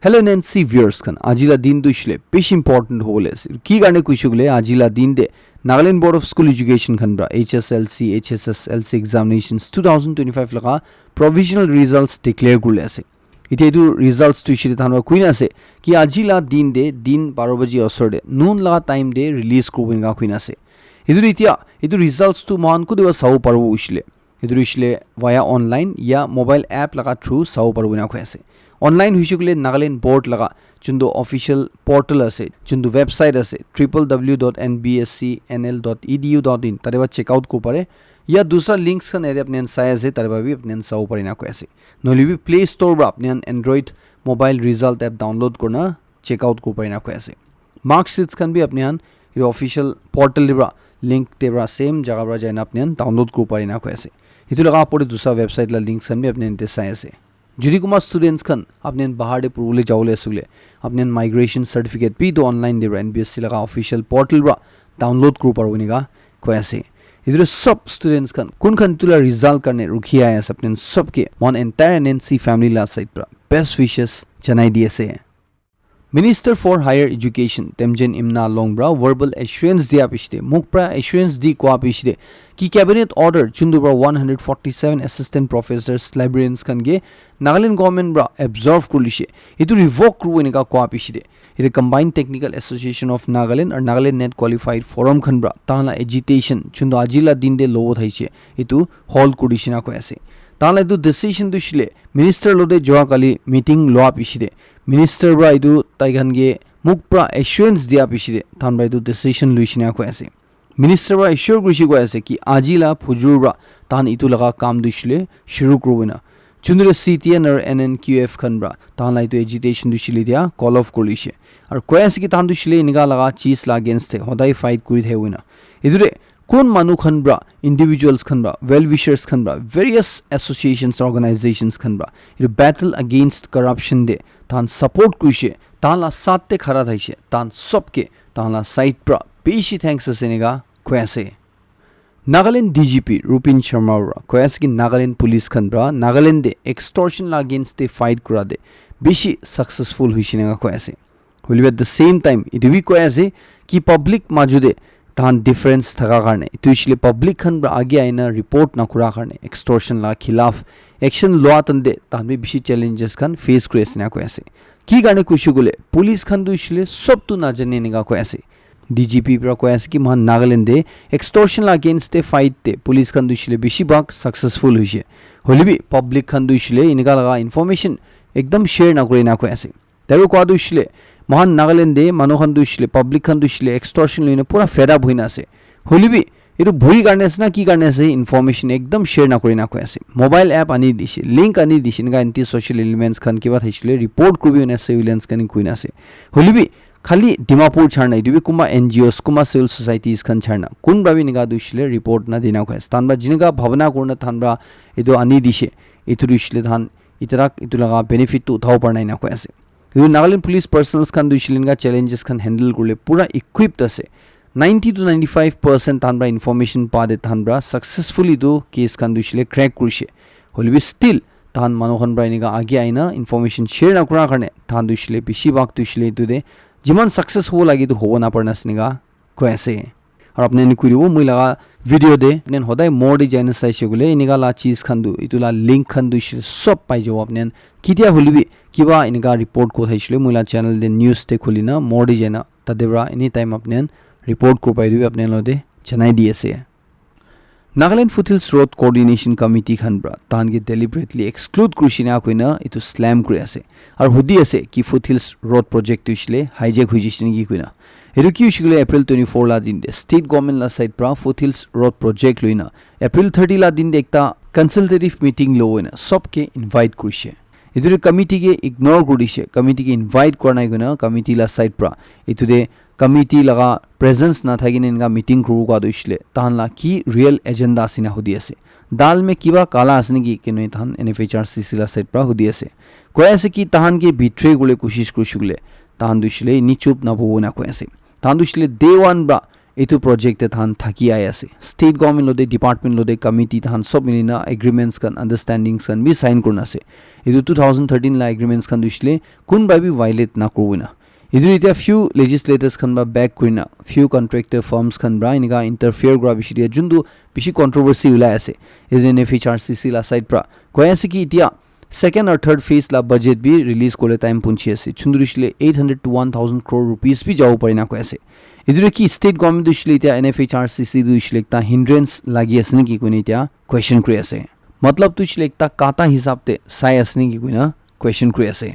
Hello Nancy viewers kan ajila din du ishle pesh important hole ase ki garne kuishugule ajila din de Nagaland Board of School Education kan bra HSLC HSSLC examinations 2025 laga provisional results declare gule ase ite edu results tu ishle thanwa kuina ase ki ajila din de din 12 baji osor de noon la time de release kobinga kuina ase edu results tu man ku dewa sau parbo ishle via online ya mobile app laga through sau parbo na khase online हुइसुगले Nagaland board लगा चुंदो official portal असे चुंदो website असे www.nbscnl.edu.in तरेबा checkout को परे या दूसरा links का नेदे अपने साया से तरेबा भी अपने साउ परिना को ऐसे नोली भी प्ले स्टोर बा अपने Android mobile result app download करना चेकआउट को परिना को ऐसे मार्कशीट्स kan भी अपने ये ऑफिशियल पोर्टल लिबरा लिंक तेबरा सेम जगह बरा जाना अपने डाउनलोड को परिना को ऐसे इतो लगा पड़े दूसरा वेबसाइट ला लिंक्स भी अपने इंते साया से जुदी कुमार स्टूडेंट्स खन अपने बाहर दे पुरुले जावले सुले अपने माइग्रेशन सर्टिफिकेट भी तो ऑनलाइन दे एनबीएससी लगा ऑफिशियल पोर्टल बा डाउनलोड करू परवनिगा कोयासे इधर सब स्टूडेंट्स खन कुन खन तुला रिजल्ट करने रुखिया है अपने सबके one entire NNC family La side per best wishes Janai दिएसे Minister for Higher Education Temjen Imna Longbra verbal assurance dia pishde mukpra assurance di kwa pishde ki cabinet order chundubra 147 assistant professors librarians kan ge Nagaland government bra absorb kurlishe itu revoke kru ne ka kwa pishde it combined technical association of Nagaland or Nagaland net qualified forum kan bra tala agitation chundo ajila din de low thaise itu hold kurishina ko ase tala itu decision dushle minister lode joa kali meeting loa pishde Minister bra idu taigan ge mukpra assurance dia pishide than bra idu decision luishina ko ase Minister bra assure grishi ko ase ki ajila phujur bra tan itu laga kam duishle shuru krubina chundre CTN or NNQF khan bra tan la itu agitation duishile dia call off kolishe ar ko ase ki tan duishle iniga laga cheese la against hodai fight kuri thewina idure kon manu khan bra individuals khan bra well wishers khan bra various associations organizations khan bra it battle against corruption de tan support kuishe tan la satte khara thaise tan sobke tan la side pra peshi thanks asenega koyase Nagaland DGP Rupin Sharma koyase ki Nagaland police khan bra Nagaland de extortion la against the fight kura de beshi successful huishinega koyase holibe at the same time it we koyase ki public majude tan difference thaga karne to isle public khan bra age aina report na kura karne extortion la khilaf action law tan de tan bi bishi challenges khan face kure asina ko ase ki garne kushugule police khan du isle sob tu na jane ne ga ko ase DGP bra ko ase ki man Nagaland de extortion la against the fight te police khan du isle bishi bag successful hoise holibi public khan du isle iniga laga information ekdam share na kore na ko ase taru ko du isle महान नागालैंड दे मनोहन दुइसले public खन दुइसले extortion लइने पूरा फेडा भइना से होलिबी इरु भुई गार्नेस ना की गार्नेस information एकदम share ना करिना को आसे मोबाइल ऐप आनी दिसे लिंक आनी दिसिन गा एंटी सोशल एलिमेंट्स खन के बात हिसले रिपोर्ट कुबी ने सर्विलेंस कनि कुइना से होलिबी खाली दिमापुर छाड़ना इदुबी कुमा एनजीओस कुमा सिविल सोसाइटीज खन छाड़ना कुन बाबी निगा दुइसले रिपोर्ट ना दिना को आसे तानबा जिनगा भावना कोरना थानबा इदो आनी दिसे इतु दुइसले थान इतराक इतु लगा बेनिफिट तो उठाव परना ना को आसे Nagaland police personnel kan duishilinga challenges kan handle kurle pura equipped ase 90 to 95% tanbra information pa de tanbra successfully do case kan duishile crack kurise holbi still tan manohan bra niga age aina information share na kura karne tan duishile bishi bak duishile tu de jiman success ho lagi to hobo na parna sniga ko ase और अपने नि कुरिबो मुइ लगा video दे नेन होदाय मोर design साइसे गुले इनिगा ला चीज खंदु इतुला link खंदु सब पाइ जो अपने कितिया होलिबि किबा इनिगा रिपोर्ट को थाइसले मुइला चैनल दे न्यूज़ ते खुलिना मोर डिजाइन तदेबरा एनी टाइम अपने रिपोर्ट को पाइ दिबि अपने लोदे जनाइ दिएसे Nagaland Foothills Road Coordination Committee खनब्रा तान के deliberately exclude कृषिना कोइना इतु स्लैम करे आसे और हुदी आसे कि Foothills Road project तुइसले हाईजैक हुइजिसिन की कोइना एरुकी उशिगले April 24 ला दिन दे स्टेट गवर्नमेंट ला साइड प्रा Foothills Road project लोइना April 30 ला दिन दे एकता कंसल्टेटिव मीटिंग लोइना सबके इनवाइट कुरिसे इतु कमिटी के इग्नोर कुरिसे कमिटी के इनवाइट करनाइ गुना कमिटी ला साइड प्रा इतु दे कमिटी लगा प्रेजेंस ना थागिन इनका मीटिंग करू का दुइसले तानला की रियल एजेंडा सिना हुदी आसे दाल में किबा काला आसने की केनो थान एनएफएचआरसी ला साइड प्रा हुदी आसे कोयासे की ताहान के बिट्रे गुले कोशिश कुशुगले ताहान दुइसले नि चुप ना बोना कोयासे ताहान दुइसले डे 1 बा etu project te than thaki ai ase state government lode department lode committee than sob milina agreements kan understandings kan bi sign kurna ase etu 2013 la agreements kan dushle kun bai bi violate na kurwina etu itia few legislators kan ba back kurina few contractor firms kan bra iniga interfere gra bishia jundu bishi controversy ulai ase etu NFHRCC la side pra koya ase ki itia second or third phase la budget bi release kole time punchi ase chundurishile 800 to 1000 crore rupees bi jaw parina ko ase idure ki state government dishile tia NFHRCC dishile ta hindrance lagi ase ni ki kuni tia question kri ase matlab tu dishile ta kata hisab te sai ase ni ki kuina question kri ase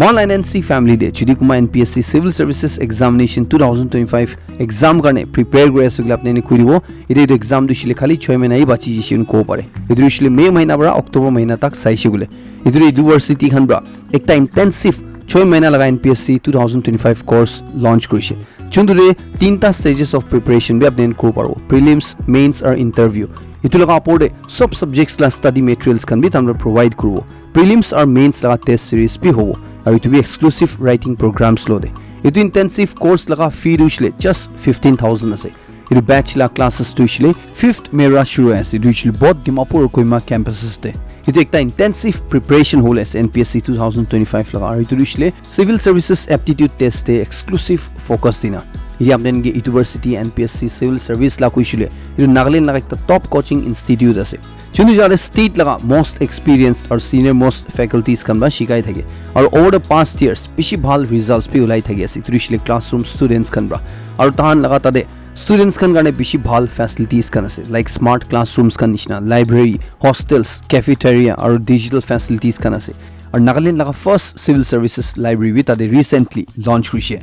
Mall NNC family de chudi kuma NPSC civil services examination 2025 exam karne prepare kori ase gila apne ne kuribo ide exam dishile khali 6 mahina hi bachi jisi un ko pare idure dishile May mahina bra October mahina tak sai shigule idure university khan bra ekta intensive 6 mahina laga NPSC 2025 course launch korise chundure tinta stages of preparation bi apne ko paro prelims mains or interview itu laga apode sub subjects la study materials kan bi tamra provide kurbo prelims or mains laga test series bi hobo আৰু ইটো B exclusive writing প্ৰগ্ৰামছ লদে ইটো intensive course লগা ফি দুইছিলে just 15000 আছে ইটো ব্যাচেলাৰ ক্লাसेस দুইছিলে 5th মেৰা শুৰু আছে দুইছিলে বট Dimapur কইমা campuses তে ইটো একটা ইন্টেনসিভ প্ৰিপাৰেচন হল আছে NPSC 2025 লগা আৰু ইটো দুইছিলে সিভিল সার্ভিসেস এপ্টিটিউড টেস্ট তে এক্সক্লুসিভ ফোকাস দিনা ইয়া আপনানগে ইউনিভার্সিটি NPSC সিভিল সার্ভিস লা কইছিলে ইটো নাগালেণ্ড লগা একটা টপ কোচিং ইনস্টিটিউট আছে Chundu jale state laga most experienced or senior most faculties kan ba shikai thake aur over the past years bishi bhal results bi ulai thake ase trishile classroom students kan bra aur tahan laga tade students kan gane bishi bhal facilities kan ase like smart classrooms kan nishna library hostels cafeteria aur digital facilities kan ase aur Nagaland laga first civil services library bi tade recently launch kurise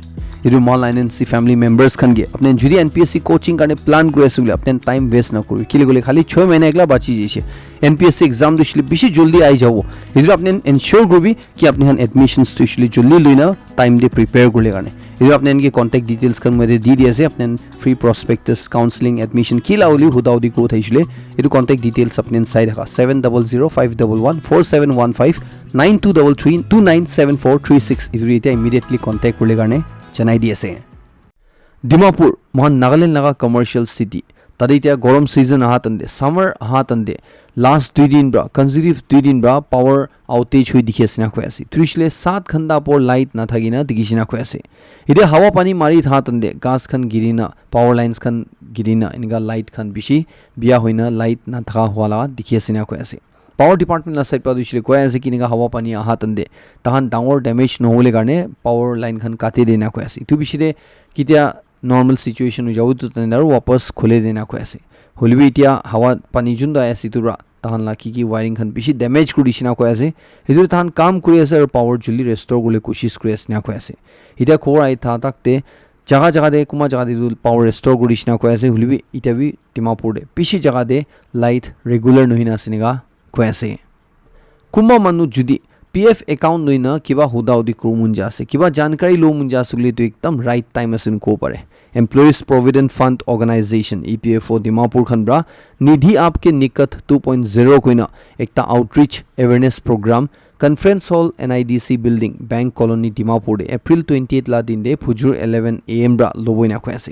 iru Mall NNC family members kan ge apne juri NPSC coaching karne plan kore ase bole apne time waste na kori kile gole khali 6 mahina ekla bachi jise NPSC exam dishile bishi joldi ai jabo idu apne ensure korbi ki apne han admissions dishile joldi loina time de prepare korle karne idu apne ge contact details kan moi di diase apne free prospectus counseling admission kila oli hudaudi ko thaisile idu contact details apne side rakha 7005114715 9233297436 idu ite immediately contact korle karne janai di ase Dimapur mohan Nagaland laga commercial city tade tia gorom season aha tande summer aha tande last 2 din bra consecutive 2 din bra power outage hui dikhi asina khoi ase trishle 7 khanda por light na thagina digisina khoi ase ide hawa pani mari tha tande gas khan girina power lines khan girina inga light khan bishi bia hoina light na thaga wala dikhi asina khoi ase Power department la side pa dishile koya ase ki ninga hawa pani aha tande tahan dangor damage no hole garne power line khan kate dena koya ase tu bishire kitia normal situation ho jawu tu tane aru wapas khole dena koya ase holbi itia hawa pani junda ase tura tahan la ki wiring khan bishi damage kudishina koya ase hidur tahan kam kuri ase aru power juli restore gole koshish kuri ase na koya ase itia khor ai tha takte jaga de kuma jaga de power restore kudishina koya ase holbi itia bi Dimapur de bishi jaga de light regular nohina ase niga koyase kuma manu judi PF account noina kiba hudaudi krumunja ase kiba jankari lo munja asule to ekdam right time asin ko pare Employees Provident Fund Organization EPFO Dimapur khan bra nidhi aapke nikat 2.0 koina ekta outreach awareness program conference hall NIDC building Bank Colony Dimapur de April 28 la din de phujur 11 am bra loboina koyase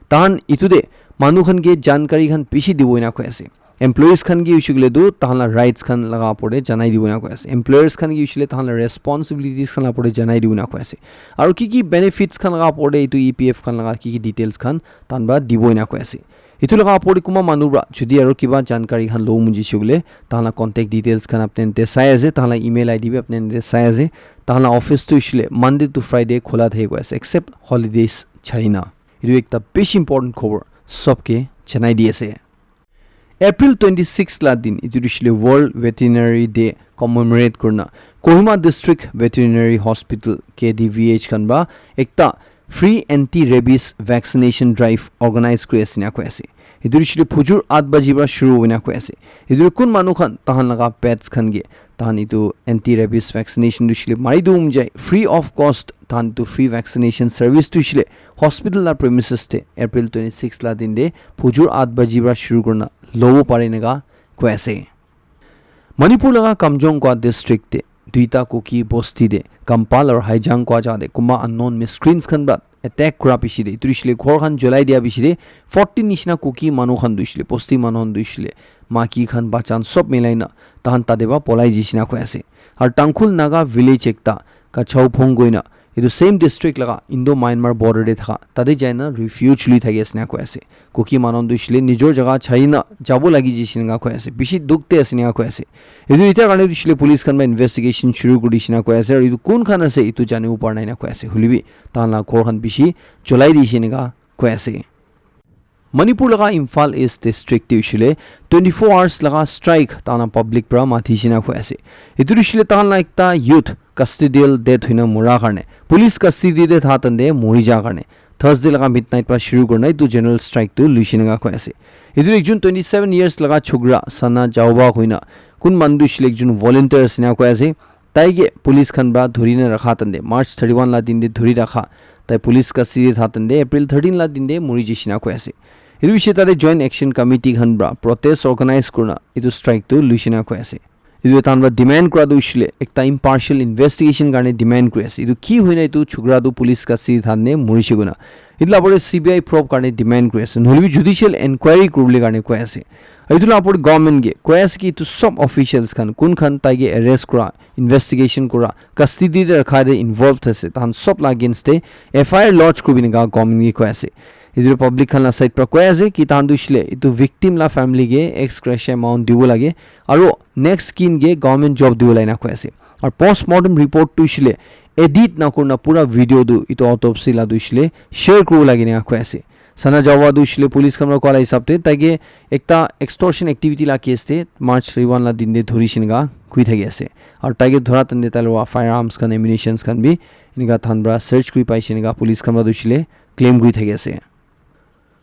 tahan itude manu khan ge jankari khan pishi diboina koyase Employees khan gi usually do tahala rights khan laga pore janai dibuna ko ase employers khan gi usually tahala responsibilities khan la pore janai dibuna ko ase aru ki benefits khan laga pore itu EPF khan laga ki details khan tanba diboina ko ase itu laga pore kuma manubra jodi aru kiba jankari khan lo munji sugule tahala contact details khan apne te sai ase tahala email ID bi apne te sai ase tahala office to usually Monday to Friday khola thai ko ase except holidays chaina itu ekta besh important khobor sobke janai di ase April 26 la din iturishile World Veterinary Day commemorate kurna Kohima District Veterinary Hospital KDVH kanba ekta free anti-rabies vaccination drive organize kuri asina ko ase iturishile phujur 8 baji ba shuru hoina ko ase idur kun manu khan tahan laga pets khan ge tahan itu anti-rabies vaccination dushile mari dum jai free of cost tahan to free vaccination service dushile hospital la premises te April 26 la din de phujur 8 baji ba shuru kurna lobo parinega ko ase Manipur laga Kamjong kwa district te duita koki bosti de Kampal or Haijang kwa ja de kuma unknown miscreants khan ba attack কৰা পিছিলে ইটো দিছিলে ঘৰখন জ্বলাই দিয়া পিছিলে 40 নিচিনা কুকি মানুহখন দুইছিলে পস্তি মানুহখন দুইছিলে মাকি খান বাচান সব মিলাই না তাহান তাদেবা পলাই জিছিনা কৈ আছে আৰু টাংখুল নাগা ভিলেজ একটা কাছাও ফং গইনা এইটো সেম ডিস্ট্ৰিক্ট লাগা ইন্দো মায়ানমাৰ বৰ্ডাৰে থাকা তাতে যায় না ৰিফিউজ লৈ থাকি আছে না কৈ আছে কুকি মানুহ দুইছিলে নিজৰ জায়গা ছাৰি না যাব লাগি জিছিনা কৈ আছে বেছি দুখতে আছে না কৈ আছে এইটো এটা কাৰণে দিছিলে পুলিচ খান বা ইনভেষ্টিগেশ্যন শুৰু কৰি দিছিনা কৈ আছে আৰু এইটো কোন খান আছে এইটো জানিব পৰা নাই না কৈ আছে হলিবি তাহান ঘৰখন বেছি জ্বলাই দিছিনা কৈ আছে মণিপুৰ লগা ইম্ফাল ইষ্ট ডিস্ট্ৰিক্ট দিছিলে 24 আৱাৰ্ছ লগা ষ্ট্ৰাইক তানা পাব্লিক পৰা মাথিছিনা কৈ আছে এইটো দিছিলে তাহান একটা ইউথ কাষ্টিডিয়েল ডেথ হৈনা মৰা কাৰণে পুলিচ কাষ্টিডিতে থাতন্দে মৰি যা কাৰণে থাৰ্সডে লগা মিডনাইট পৰা শুৰু কৰা এইটো জেনাৰেল ষ্ট্ৰাইকটো লুইছিনা কৈ আছে এইটো একজন 27 ইয়াৰ্ছ লগা ছগৰা সানা জাওবা হৈনা কোন মানুহ দিছিলে একজন ভলান্টিয়াৰ সিনা কৈ আছে তাইগে পুলিচ খান বা ধৰি না ৰাখা তন্দে মাৰ্চ 31 লা দিন দে ধৰি ৰাখা তাই পুলিচ কাষ্টিডিতে থাতন্দে এপ্ৰিল 13 লা দিন দে মৰি জিছিনা কৈ আছে এইটো বিষয়ে তাতে জইণ্ট একশ্যন কমিটি খান বা প্ৰটেষ্ট অৰ্গানাইজ কৰা এইটো ষ্ট্ৰাইকটো লুইছিনা কৈ আছে এইটো তানবা ডিমান্ড কৰা দিছিলে একটা ইম্পাৰ্শিয়াল ইনভেষ্টিগেশ্যন কাৰণে ডিমান্ড কৰি আছে এইটো কি হয় না এইটো ছগৰাটো পুলিচ কাষ্টিডিতে থাতনে মৰিছে গুনা এইটো লাপৰে সিবিআই প্ৰব কাৰণে ডিমান্ড কৰি আছে নহলে জুডিশিয়াল এনকুৱাৰী কৰিবলৈ কাৰণে কৈ আছে এইটো লাপৰে গভৰ্নমেণ্ট গে কৈ আছে কি এইটো সব অফিচিয়েলছ খান কোন খান তাইগে এৰেষ্ট কৰা ইনভেষ্টিগেশ্যন কৰা কাষ্টিডিতে ৰখা দে ইনভলভড আছে তাহান সব লাগেনষ্টে এফআইআৰ লঞ্চ কৰিব নিগা গভৰ্নমেণ্ট কৈ আছে এইটো পাব্লিক খানা সাইড পৰা কৈ আছে কি তাহান দিছিলে এইটো ভিক্টিম লা ফ্যামিলি গে এক্সক্ৰেশন এমাউন্ট দিব লাগে আৰু নেক্সট স্কিন গে গভৰ্নমেণ্ট জব দিব লাগে না কৈ আছে আৰু পোষ্টমৰ্টম ৰিপৰ্ট দিছিলে এডিট না কৰনা পুৰা ভিডিও দু ইটো অটোপসি লা দিছিলে শেয়াৰ কৰিব লাগে না কৈ আছে সানা জাওয়া দিছিলে পুলিচ খানৰ কলা হিচাপতে তাইগে একটা এক্সটৰ্শন এক্টিভিটি লা কেছতে মাৰ্চ 31 লা দিন দে ধৰিছিনগা খুই থাকি আছে আৰু তাইগে ধৰা তন্দে তালৱা ফায়াৰ আৰ্মছ খান এমিনেশনছ খান বি ইনগা থানব্ৰা সাৰ্চ কৰি পাইছিনগা পুলিচ খানৰ দিছিলে ক্লেম কৰি থাকি আছে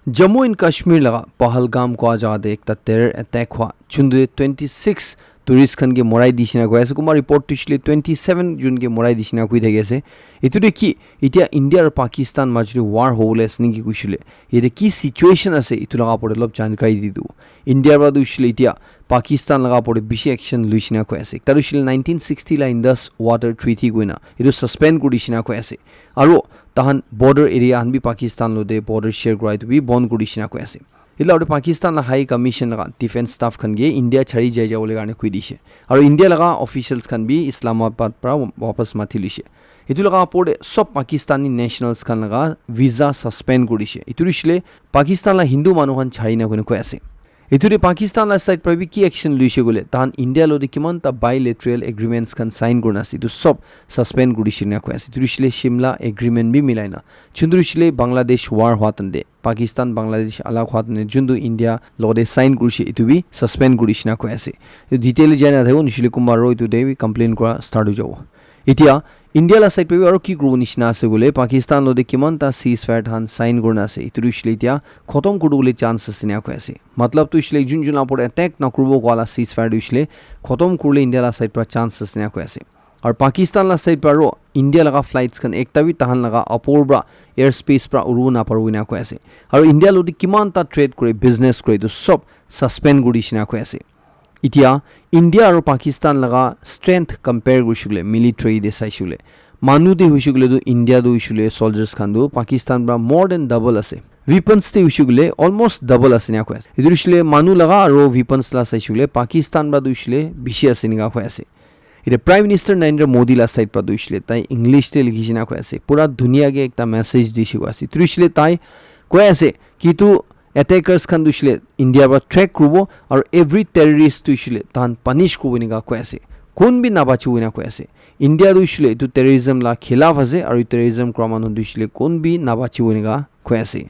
जम्मू एंड कश्मीर लगा पहलगाम को आजाद एक टेरर अटैक हुआ चुंदे 26 टूरिस्ट खन के मोराई दिशिना गय আছে কুমাৰ ৰিপৰ্ট দিছিলে 27 জুন কে মোৰাই দিছিনা কৈ থাকি আছে এতুৰে কি এতিয়া ইন্ডিয়া আৰু পাকিস্তান মাজৰে ওয়াৰ হ'বলে আছে নেকি কৈছিলে এতে কি সিচুৱেচন আছে ইটো লগা পৰে অলপ জানকাৰী দি দিও ইন্ডিয়াৰ পৰা দিছিলে এতিয়া পাকিস্তান লগা পৰে বিশেষ একশন লুইছিনা কৈ আছে তাৰ দিছিলে 1960 লা ইন্দাস ওয়াটাৰ ট্ৰিটি গইনা এটো সাসপেন্ড কৰি দিছিনা কৈ আছে আৰু তাহান বৰ্ডাৰ এৰিয়া আনবি পাকিস্তান লদে বৰ্ডাৰ শেয়াৰ কৰাইটো বি বন্ধ কৰি দিছিনা কৈ আছে ইলাউডে পাকিস্তান লা হাই কমিশন লগা ডিফেন্স স্টাফ খান গে ইন্ডিয়া ছাড়ি যাই যাবলৈ কাৰণে কৈ দিছে আৰু ইন্ডিয়া লগা অফিচিয়েলছ খান বি ইছলামাবাদ পৰা वापस মাতি লিছে ইটো লগা পৰে সব পাকিস্তানী নেশনালছ খান লগা ভিসা সাসপেন্ড কৰিছে ইটো দিছিলে পাকিস্তান লা হিন্দু মানুহন ছাড়ি না কৈ আছে ইটোৰে পাকিস্তান লা সাইড পৰা কি একশন লইছে গলে তাহান ইন্ডিয়া লদে কিমান তা বাইলেটাৰেল এগ্ৰিমেন্টছ খান সাইন কৰনা আছে ইটো সব সাসপেন্ড কৰিছে না কৈ আছে ইটো দিছিলে শিমলা এগ্ৰিমেন্ট বি মিলাইনা চুন্দুৰিছিলে বাংলাদেশ ওয়াৰ হোৱাতন্দে পাকিস্তান বাংলাদেশ আলাগ হোৱাতনে জুন্দু ইন্ডিয়া লদে সাইন কৰিছে ইটো বি সাসপেন্ড কৰিছে না কৈ আছে ডিটেইল জানা থাকো নিছিলে কুমাৰ ৰ ইটো দে কমপ্লেইন কৰা স্টাৰ্ট হৈ যাব এতিয়া ইন্ডিয়া লা সাইড পৰা আৰু কি গ্ৰো নিচিনা আছে গলে পাকিস্তান লদে কিমান তা সিজ ফায়াৰ ধান সাইন কৰনা আছে ইটো দিছিলে এতিয়া খতম কৰিবলৈ চান্স আছে না কৈ আছে मतलब तो इसलिए जुन जुन आप अटैक ना करबो वाला सीज फायर इसलिए खत्म करले इंडिया ला साइड पर चांसेस ना কৈ আছে और पाकिस्तान ला साइड पर इंडिया लगा फ्लाइट्स खन एकता भी तहन लगा अपोरब्रा एयर स्पेस पर उड़ू ना परबो ना কৈ আছে और इंडिया लदि किमान ता ट्रेड करे बिजनेस करे तो सब सस्पेंड गरिसिना কৈ আছে इतिया इंडिया और पाकिस्तान लगा स्ट्रेंथ कंपेयर गरिसुले मिलिटरी दे साइसुले मानु दे हुइसुले तो इंडिया दो हुइसुले सोल्जर्स खान दो पाकिस्तान ब्रा मोर देन डबल আছে weapons te ushugule almost double asina কৈ আছে ইদুৰিছিলে মানু লগা আৰু weapons লা চাইছিলে পাকিস্তান বা দুইছিলে বেছি আছে নিগা কৈ আছে এটা প্ৰাইম মিনিষ্টাৰ নৰেন্দ্ৰ মোদী লা সাইড পৰা দুইছিলে তাই ইংলিশ তে লিখিছিনা কৈ আছে পুৰা দুনিয়াকে একটা মেসেজ দিছি কৈ আছে ইদুৰিছিলে তাই কৈ আছে কি তু অ্যাটাকাৰ্স খান দুইছিলে ইন্ডিয়া বা ট্ৰেক কৰিব আৰু এভৰি টেৰৰিষ্ট দুইছিলে তান পানিশ কৰিব নিগা কৈ আছে কোন বি নাবাচিব না কৈ আছে ইন্ডিয়া দুইছিলে ইটো টেৰৰিজম লা খিলাফ আছে আৰু টেৰৰিজম ক্ৰমানো দুইছিলে কোন বি নাবাচিব নিগা কৈ আছে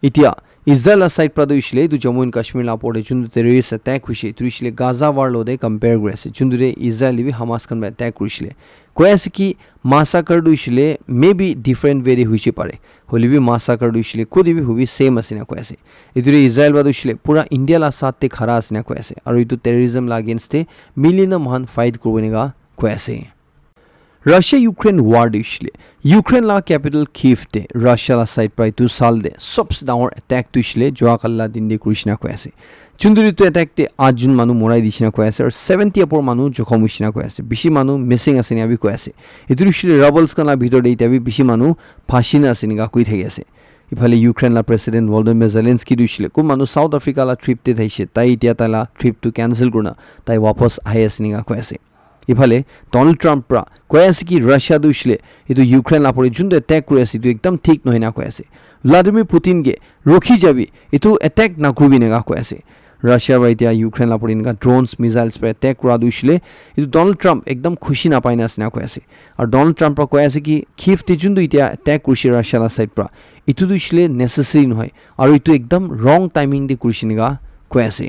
ইতিয়া ইসৰায়েল সাইড পৰা দিছিলে তো জম্মু এণ্ড কাশ্মীৰ লা পৰে যোন টেৰৰিষ্ট এটেক হৈছে দিছিলে গাজা ৱাৰ লদে কম্পেয়াৰ কৰি আছে যোনৰে ইসৰায়েল বি হামাস খান এটেক কৰিছিলে কৈ আছে কি মাসাকাৰ দিছিলে মেবি ডিফাৰেন্ট ৱে হৈছে পাৰে হলিবি মাসাকাৰ দিছিলে কোদিবি হবি সেম আছে না কৈ আছে ইদুৰে ইসৰায়েল বা দিছিলে পুৰা ইন্ডিয়া লা সাথে খৰা আছে না কৈ আছে আৰু ইটো টেৰৰিজম লা এগেইনষ্টে মিলিয়ন মান ফাইট কৰিব নিগা কৈ আছে Russia Ukraine war দিছিলে ইউক্ৰেইন লা ক্যাপিটাল কিভতে ৰাছিয়া লা সাইড প্ৰায় 2 সাল দে সবসে ডাঙৰ এটাক দিছিলে যোৱাকাল্লা দিন দে কৃষ্ণা কৈ আছে চুন্দুৰিটো এটাকতে 8 জন মানুহ মৰাই দিছিনা কৈ আছে আৰু 70 আপৰ মানুহ জখম হৈছিনা কৈ আছে বেছি মানুহ মিসিং আছে নি আবি কৈ আছে এটো দিছিলে ৰাবলছ কানা ভিতৰ দে ইতাবি বেছি মানুহ ফাঁসিনা আছে নিগা কৈ থাকি আছে ইফালে ইউক্ৰেইন লা প্ৰেসিডেন্ট ভলোদিমিৰ জেলেন্সকি দিছিলে কোন মানুহ সাউথ আফ্ৰিকা লা ট্ৰিপতে থাইছে তাই ইতিয়া তালা ট্ৰিপটো কেনসেল কৰনা তাই वापस আহি আছে নিগা কৈ আছে ইফালে ডোনাল্ড ট্ৰাম্পৰা কৈ আছে কি ৰাছিয়া দিছিলে এটো ইউক্ৰেইন লা পৰি যোনটো এটাক কৰি আছে এটো একদম ঠিক নহয় না কৈ আছে ভ্লাদিমিৰ পুতিনকে ৰখি যাবি এটো এটাক না কৰিবি নেগা কৈ আছে ৰাছিয়া বা এতিয়া ইউক্ৰেইন লা পৰি নিগা ড্ৰোনস মিসাইলস পে এটাক কৰা দিছিলে এটো ডোনাল্ড ট্ৰাম্প একদম খুশি না পাই না আছে না কৈ আছে আৰু ডোনাল্ড ট্ৰাম্পৰা কৈ আছে কি কিভতে যোনটো এতিয়া এটাক কৰিছে ৰাছিয়া লা সাইড পৰা এটো দিছিলে নেসেসাৰি নহয় আৰু এটো একদম ৰং টাইমিং দি কৰিছে নিগা কৈ আছে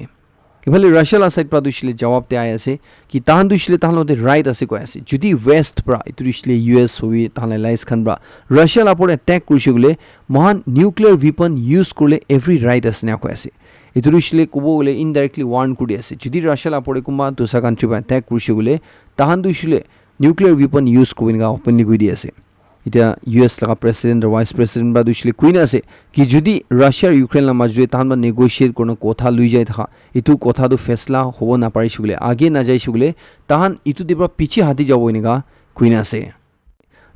ইফালে ৰাছিয়া লা সাইড পৰা দিছিলে জবাবতে আই আছে কি তাহান দিছিলে তাহানতে ৰাইট আছে কৈ আছে যদি ওয়েস্ট পৰা এটো দিছিলে ইউএস হৈ তাহান লাইস খান পৰা ৰাছিয়া লা পৰে এটাক কৰিছে গলে মহান নিউক্লিয়াৰ ৱেপন ইউজ কৰিলে এভৰি ৰাইট আছে না কৈ আছে এটো দিছিলে কব গলে ইনডাইৰেক্টলি ওয়াৰ্ন কৰি আছে যদি ৰাছিয়া লা পৰে কোনবা দুসা কান্ট্ৰি পৰা এটাক কৰিছে গলে তাহান দিছিলে নিউক্লিয়াৰ ৱেপন ইউজ কৰিনগা ওপেনলি কৈ দি আছে এতিয়া ইউএস লাগা প্রেসিডেন্ট আর ভাইস প্রেসিডেন্ট বা দুইছিলে কুইন আছে কি যদি রাশিয়া আর ইউক্রেন লা মাজুয়ে তাহান বা নেগোশিয়েট কোনো কথা লুই যায় থাকা ইটু কথা দু ফেসলা হব না পারি সুগলে আগে না যাই সুগলে তাহান ইটু দিবা পিছে হাতি যাব নিগা কুইন আছে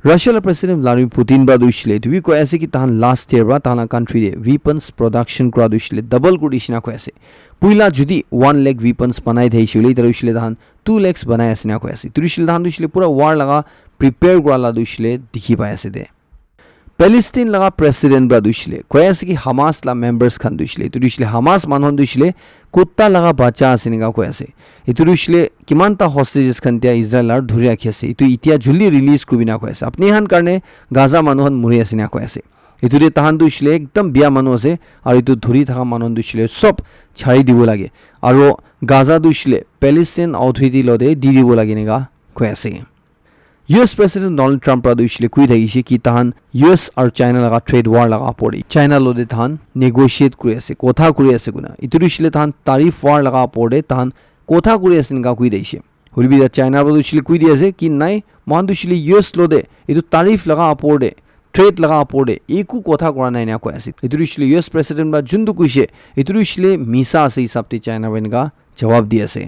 রাশিয়ার প্রেসিডেন্ট ভ্লাদিমির পুতিন বা দুইছিলে তুই কয় আছে কি তাহান লাস্ট ইয়ার বা তাহান কান্ট্রি দে ওয়েপন্স প্রোডাকশন করা দুইছিলে ডাবল করে দিছিনা কয় আছে পুইলা যদি 1 লাখ ওয়েপন্স বানাই দেইছিলে তার দুইছিলে তাহান 2 লাখ বানাই আছে না কয় আছে তুইছিলে তাহান দুইছিলে পুরা ওয়ার লাগা প্রিপেয়ার করা লা দুইছিলে দেখি পাই আছে দে প্যালেস্টাইন লাগা প্রেসিডেন্ট বা দুইছিলে কয় আছে কি হামাস লা মেম্বার্স খান দুইছিলে তুইছিলে হামাস মানুহ দুইছিলে কুত্তা লাগা বাচ্চা আছে নিগা কয় আছে এটো দুইছিলে কিমানটা হস্টেজেস খান তিয়া ইজৰাইল আৰ ধৰি ৰাখি আছে এটো ইতিয়া জলদি ৰিলিজ কৰিবি না কয় আছে আপনি হান কাৰণে গাজা মানুহন মৰি আছে না কয় আছে এটো দে তাহান দুইছিলে একদম বিয়া মানুহ আছে আৰু এটো ধৰি থাকা মানুহ দুইছিলে সব ছাড়ি দিব লাগে আৰু গাজা দুইছিলে প্যালেস্টাইন অথৰিটি লদে দি দিব লাগে নিগা কয় আছে US President Donald Trump ra duishle kui thagise ki tahan US ar China laga trade war laga pori China lode tahan negotiate kuri ase kotha kuri ase guna itu duishle tahan tarif war laga pore tahan kotha kuri ase nga kui deise holibi da China ba duishle kui di ase ki nai man duishle US lode itu tarif laga pore trade laga pore eku kotha kora nai na koi ase itu duishle US President ba jundu kuise itu duishle misa ase hisabte China benga jawab di ase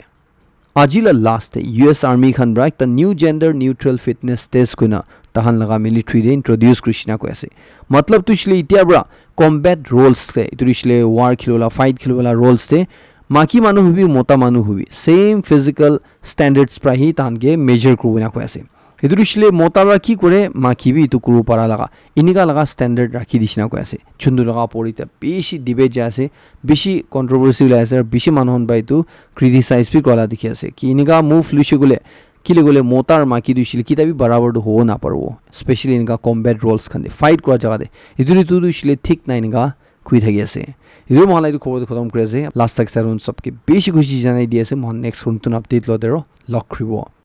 আজিলা last US army খান ব্রা একটা new gender neutral fitness test কইনা তাহান লাগা military রে introduce Krishna কই আছে মতলব তুইছিলে ইতিয়া ব্রা কমব্যাট রোলস তে তুইছিলে ওয়ার খেলোলা ফাইট খেলোলা রোলস তে মাকি মানুহ হবি মোটা মানুহ হবি সেম ফিজিক্যাল স্ট্যান্ডার্ডস প্রাহি তাহানকে মেজার করবনা কই আছে এটো দিছিলে মোটাবা কি করে মাকিবি ইটো করব পারা লাগা ইনিকা লাগা স্ট্যান্ডার্ড রাখি দিছিনা কই আছে চুন্দু লাগা পড়িতে বেশি ডিবেট যে আছে বেশি কন্ট্রোভার্সি আছে আর বেশি মানুহন বাই তো ক্রিটিসাইজ বি করা দেখি আছে কি ইনিকা মুভ লুইছে গলে কিলে গলে মোটার মাকি দিছিল কিতাবি বরাবর হো না পারবো স্পেশালি ইনিকা কমব্যাট রোলস খান দে ফাইট করা জায়গা দে ইদুরি তু দিছিলে ঠিক নাই ইনিকা কুই থাকি আছে ইদু মহালাই খবর খতম করে আছে লাস্ট সেকশন সবকে বেশি খুশি জানাই দিয়েছে মহান নেক্সট নতুন আপডেট লদেরো লক্ষ্য